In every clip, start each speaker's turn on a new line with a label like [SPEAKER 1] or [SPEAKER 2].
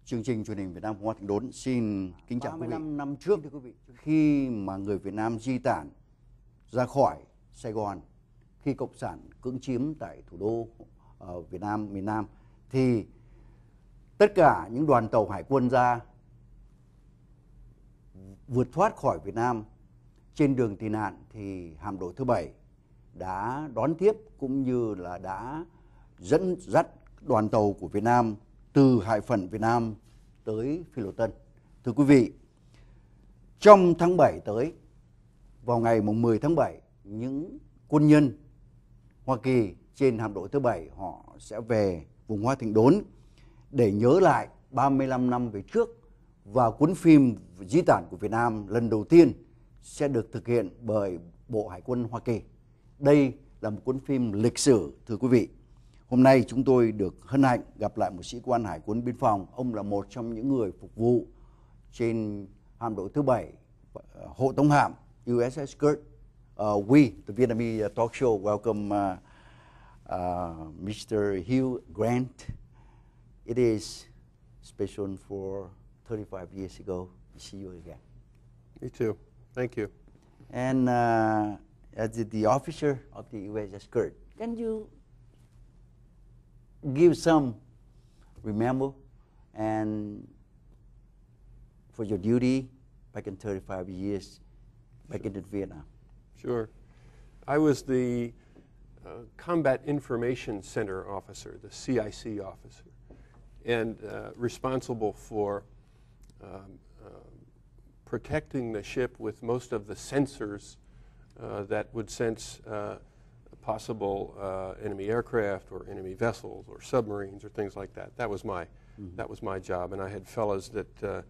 [SPEAKER 1] Chương trình truyền hình Việt Nam Cộng hòa Thịnh Đốn xin kính chào quý vị. 35 năm trước, khi mà người Việt Nam di tản ra khỏi Sài Gòn, khi Cộng sản cưỡng chiếm tại thủ đô Việt Nam, miền Nam, thì tất cả những đoàn tàu hải quân ra vượt thoát khỏi Việt Nam. Trên đường tị nạn thì hạm đội thứ 7 đã đón tiếp cũng như là đã dẫn dắt đoàn tàu của Việt Nam từ Hải Phận Việt Nam tới Phi Lộ Tân. Thưa quý vị, trong tháng 7 tới, vào ngày 10 tháng 7, những quân nhân Hoa Kỳ trên hạm đội thứ 7 họ sẽ về vùng Hoa Thịnh Đốn để nhớ lại 35 năm về trước, và cuốn phim di tản của Việt Nam lần đầu tiên sẽ được thực hiện bởi Bộ Hải quân Hoa Kỳ. Đây là một cuốn phim lịch sử, thưa quý vị. Hôm nay chúng tôi được hân hạnh gặp lại một sĩ quan Hải quân biên phòng. Ông là một trong những người phục vụ trên hạm đội thứ 7, hộ tống hạm USS Kirk. We, the Vietnamese talk show, welcome Mr. Hugh Grant. It is special for 35 years ago to see you again.
[SPEAKER 2] Me too. Thank you.
[SPEAKER 1] And as the officer of the USS Kirk, can you give some remember and for your duty back in 35 years back in Vietnam?
[SPEAKER 2] Sure. I was the Combat Information Center officer, the CIC officer, and responsible for protecting the ship with most of the sensors that would sense possible enemy aircraft or enemy vessels or submarines or things like that. That was my job, and I had fellows that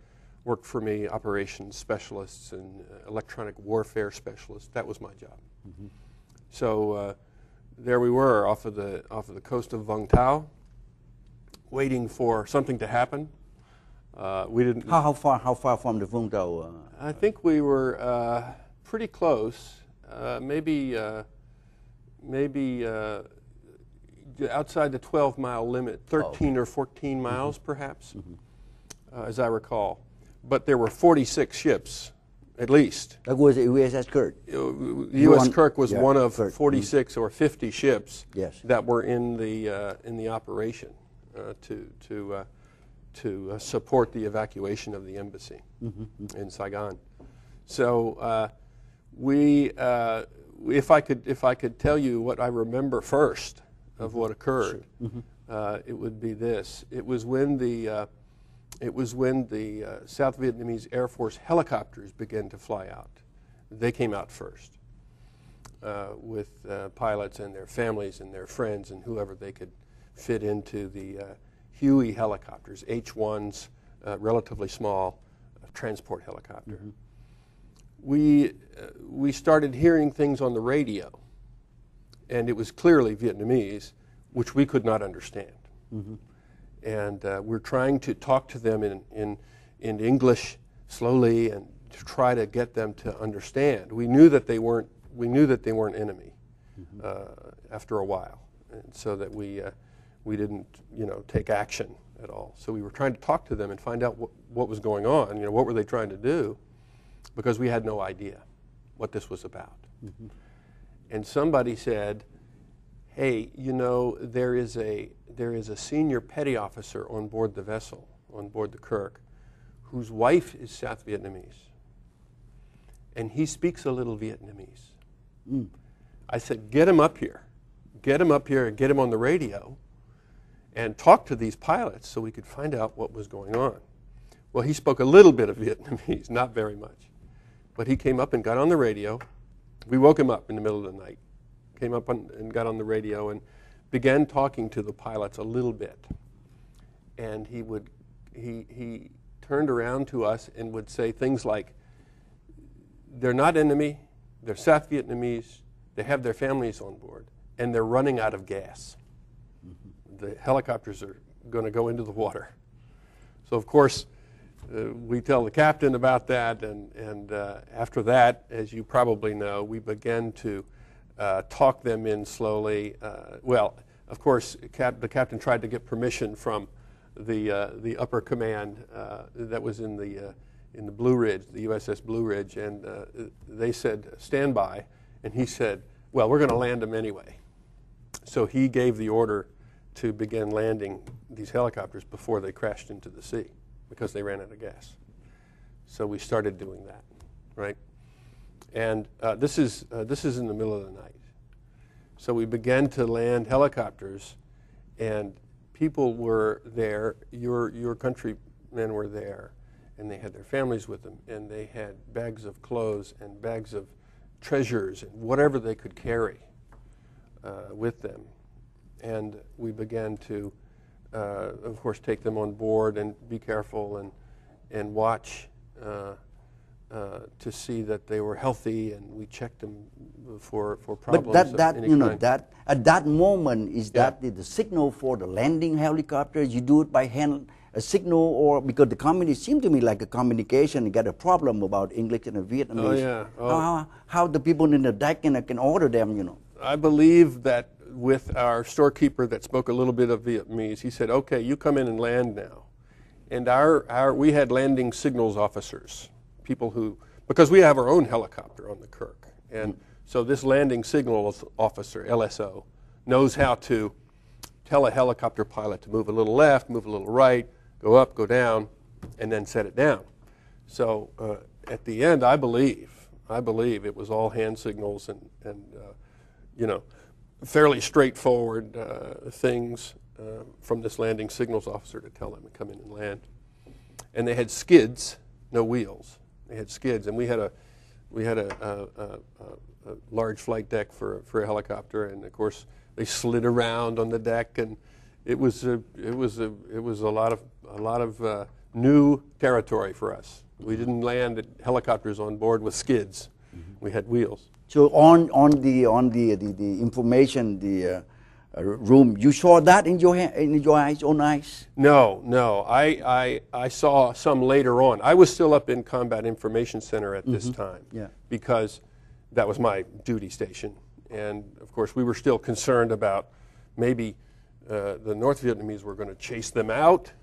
[SPEAKER 2] worked for me, operations specialists and electronic warfare specialists. That was my job. So there we were off of the coast of Vung Tau, waiting for something to happen. We didn't.
[SPEAKER 1] How far from the Vung Tau?
[SPEAKER 2] I think we were pretty close. Maybe outside the 12-mile limit, 13 or 14 miles perhaps, as I recall. But there were 46 ships, at least.
[SPEAKER 1] That was the USS Kirk.
[SPEAKER 2] U.S. Kirk was one of 46 or 50 ships that were in the operation to support the evacuation of the embassy in Saigon. So if I could tell you what I remember first of what occurred, it would be this. It was when the South Vietnamese Air Force helicopters began to fly out. They came out first with pilots and their families and their friends and whoever they could fit into the Huey helicopters, H-1s, relatively small transport helicopter. We started hearing things on the radio, and it was clearly Vietnamese, which we could not understand. And we're trying to talk to them in English slowly and to try to get them to understand. We knew that they weren't enemy after a while, and so that we didn't take action at all. So we were trying to talk to them and find out what was going on. What were they trying to do? Because we had no idea what this was about. And somebody said, hey, there is a senior petty officer on board the vessel, on board the Kirk, whose wife is South Vietnamese, and he speaks a little Vietnamese. I said, get him up here and get him on the radio and talk to these pilots so we could find out what was going on. Well, he spoke a little bit of Vietnamese, not very much. But he came up and got on the radio. We woke him up in the middle of the night. Came up and got on the radio and began talking to the pilots a little bit. And he turned around to us and would say things like, they're not enemy, they're South Vietnamese, they have their families on board, and they're running out of gas. The helicopters are going to go into the water. So, of course, we tell the captain about that, and after that, as you probably know, we began to talk them in slowly. Well, Of course, the captain tried to get permission from the upper command that was in the Blue Ridge, the USS Blue Ridge, and they said, stand by. And he said, well, we're going to land them anyway. So he gave the order to begin landing these helicopters before they crashed into the sea because they ran out of gas. So we started doing that, right? And this is in the middle of the night. So we began to land helicopters, and people were there. Your countrymen were there, and they had their families with them, and they had bags of clothes and bags of treasures and whatever they could carry with them. And we began to, of course, take them on board and be careful and watch to see that they were healthy, and we checked them for problems.
[SPEAKER 1] But that at that moment, is that the signal for the landing helicopters? You do it by hand, a signal, or because the seemed to me like a communication. You got a problem about English and Vietnamese.
[SPEAKER 2] Oh yeah.
[SPEAKER 1] How the people in the deck can order them,
[SPEAKER 2] I believe that with our storekeeper that spoke a little bit of Vietnamese, he said, "Okay, you come in and land now." And we had landing signals officers, people who, because we have our own helicopter on the Kirk, and so this landing signals officer, LSO, knows how to tell a helicopter pilot to move a little left, move a little right, go up, go down, and then set it down. So at the end, I believe it was all hand signals and fairly straightforward things from this landing signals officer to tell them to come in and land. And they had skids, no wheels. They had skids, and we had a large flight deck for a helicopter, and of course they slid around on the deck, and it was a lot of new territory for us. We didn't land helicopters on board with skids. We had wheels.
[SPEAKER 1] So on the information, the room, you saw that in your own eyes?
[SPEAKER 2] No. I saw some later on. I was still up in Combat Information Center at this time because that was my duty station. And of course, we were still concerned about maybe the North Vietnamese were going to chase them out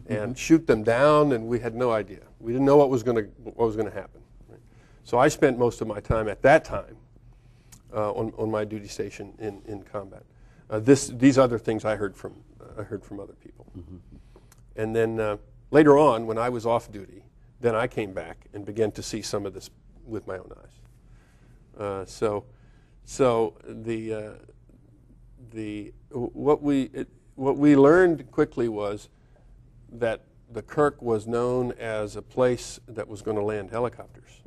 [SPEAKER 2] and shoot them down, and we had no idea. We didn't know what was going to happen. Right? So I spent most of my time at that time on my duty station in combat. These other things I heard from other people. And then later on, when I was off duty, then I came back and began to see some of this with my own eyes. So what we learned quickly was that the Kirk was known as a place that was going to land helicopters.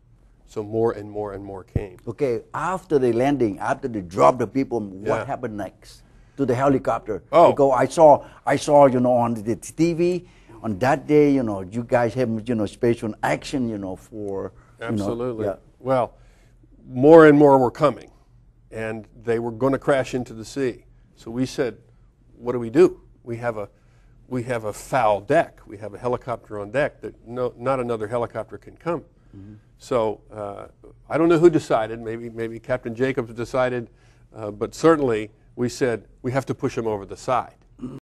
[SPEAKER 2] So more and more and more came.
[SPEAKER 1] Okay, after the landing, after they dropped the people, what happened next to the helicopter?
[SPEAKER 2] Oh,
[SPEAKER 1] because I saw on the TV on that day, you guys have special action, for
[SPEAKER 2] absolutely. Well, more and more were coming, and they were going to crash into the sea. So we said, what do? We have a foul deck. We have a helicopter on deck that not another helicopter can come. So I don't know who decided. Maybe Captain Jacobs decided, but certainly we said we have to push them over the side.